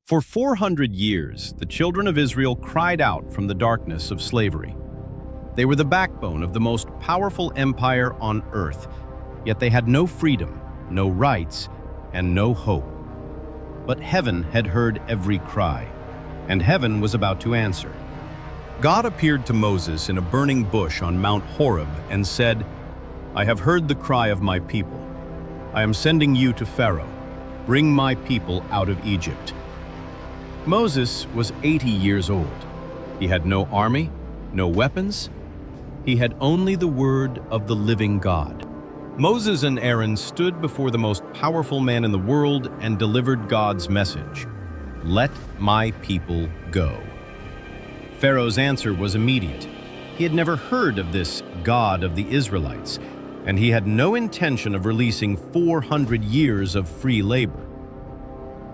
For 400 years, the children of Israel cried out from the darkness of slavery. They were the backbone of the most powerful empire on earth, yet they had no freedom, no rights, and no hope. But heaven had heard every cry, and heaven was about to answer. God appeared to Moses in a burning bush on Mount Horeb and said, "I have heard the cry of my people. I am sending you to Pharaoh. Bring my people out of Egypt." Moses was 80 years old. He had no army, no weapons. He had only the word of the living God. Moses and Aaron stood before the most powerful man in the world and delivered God's message, "Let my people go." Pharaoh's answer was immediate. He had never heard of this God of the Israelites, and he had no intention of releasing 400 years of free labor.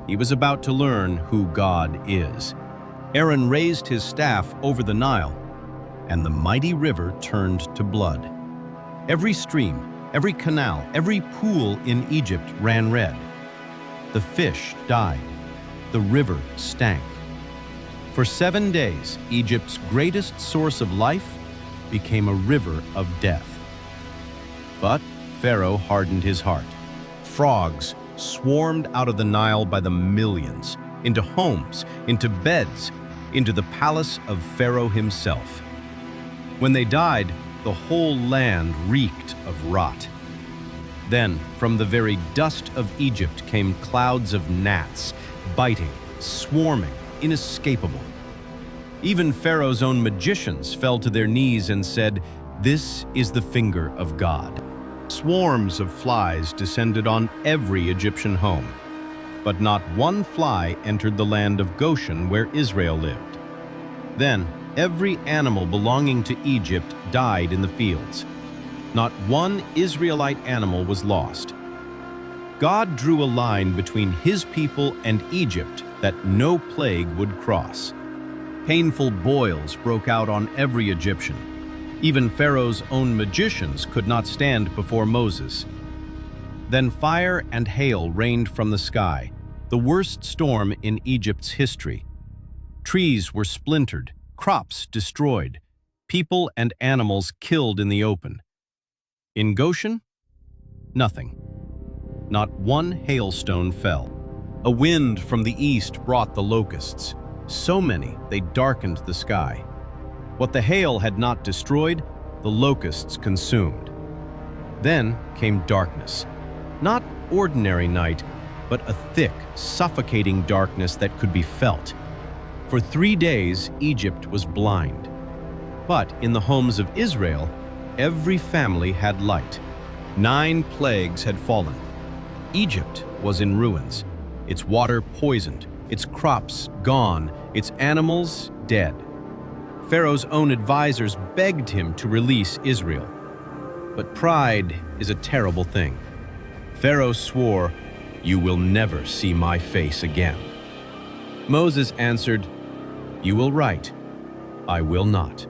He was about to learn who God is. Aaron raised his staff over the Nile, and the mighty river turned to blood. Every stream, every canal, every pool in Egypt ran red. The fish died. The river stank. For 7 days, Egypt's greatest source of life became a river of death. But Pharaoh hardened his heart. Frogs swarmed out of the Nile by the millions, into homes, into beds, into the palace of Pharaoh himself. When they died, the whole land reeked of rot. Then, from the very dust of Egypt came clouds of gnats, biting, swarming, inescapable. Even Pharaoh's own magicians fell to their knees and said, "This is the finger of God." Swarms of flies descended on every Egyptian home, but not one fly entered the land of Goshen where Israel lived. Then every animal belonging to Egypt died in the fields. Not one Israelite animal was lost. God drew a line between his people and Egypt that no plague would cross. Painful boils broke out on every Egyptian. Even Pharaoh's own magicians could not stand before Moses. Then fire and hail rained from the sky, the worst storm in Egypt's history. Trees were splintered, crops destroyed, people and animals killed in the open. In Goshen, nothing. Not one hailstone fell. A wind from the east brought the locusts. So many they darkened the sky. What the hail had not destroyed, the locusts consumed. Then came darkness. Not ordinary night, but a thick, suffocating darkness that could be felt. For 3 days, Egypt was blind. But in the homes of Israel, every family had light. 9 plagues had fallen. Egypt was in ruins, its water poisoned, its crops gone, its animals dead. Pharaoh's own advisors begged him to release Israel. But pride is a terrible thing. Pharaoh swore, "You will never see my face again." Moses answered, "You will write, I will not."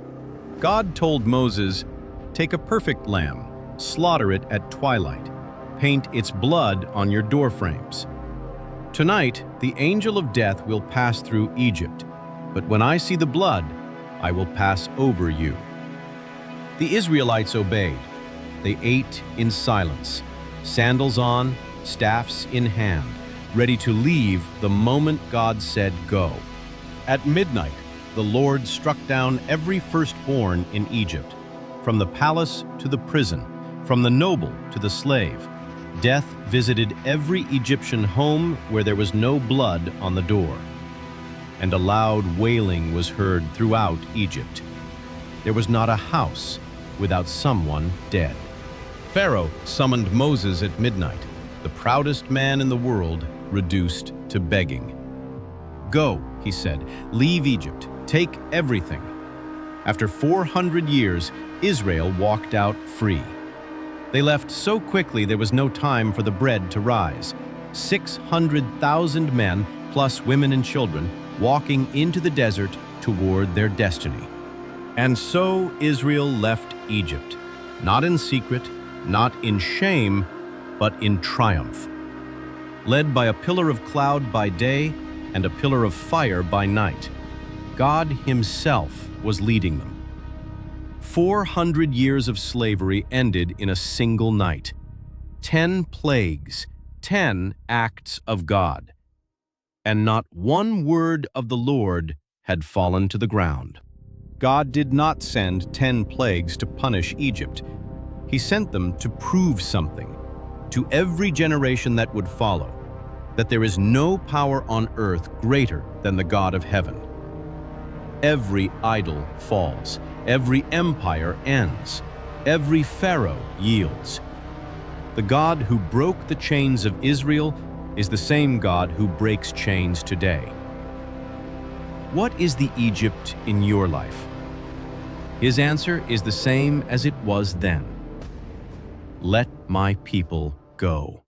God told Moses, "Take a perfect lamb, slaughter it at twilight, paint its blood on your doorframes. Tonight, the angel of death will pass through Egypt, but when I see the blood, I will pass over you." The Israelites obeyed. They ate in silence, sandals on, staffs in hand, ready to leave the moment God said go. At midnight, the Lord struck down every firstborn in Egypt, from the palace to the prison, from the noble to the slave. Death visited every Egyptian home where there was no blood on the door. And a loud wailing was heard throughout Egypt. There was not a house without someone dead. Pharaoh summoned Moses at midnight, the proudest man in the world reduced to begging. "Go," he said, "leave Egypt, take everything." After 400 years, Israel walked out free. They left so quickly there was no time for the bread to rise. 600,000 men, plus women and children, walking into the desert toward their destiny. And so Israel left Egypt, not in secret, not in shame, but in triumph. Led by a pillar of cloud by day and a pillar of fire by night. God Himself was leading them. 400 years of slavery ended in a single night. 10 plagues, 10 acts of God. And not one word of the Lord had fallen to the ground. God did not send 10 plagues to punish Egypt. He sent them to prove something to every generation that would follow, that there is no power on earth greater than the God of heaven. Every idol falls, every empire ends, every Pharaoh yields. The God who broke the chains of Israel is the same God who breaks chains today. What is the Egypt in your life? His answer is the same as it was then. Let my people go.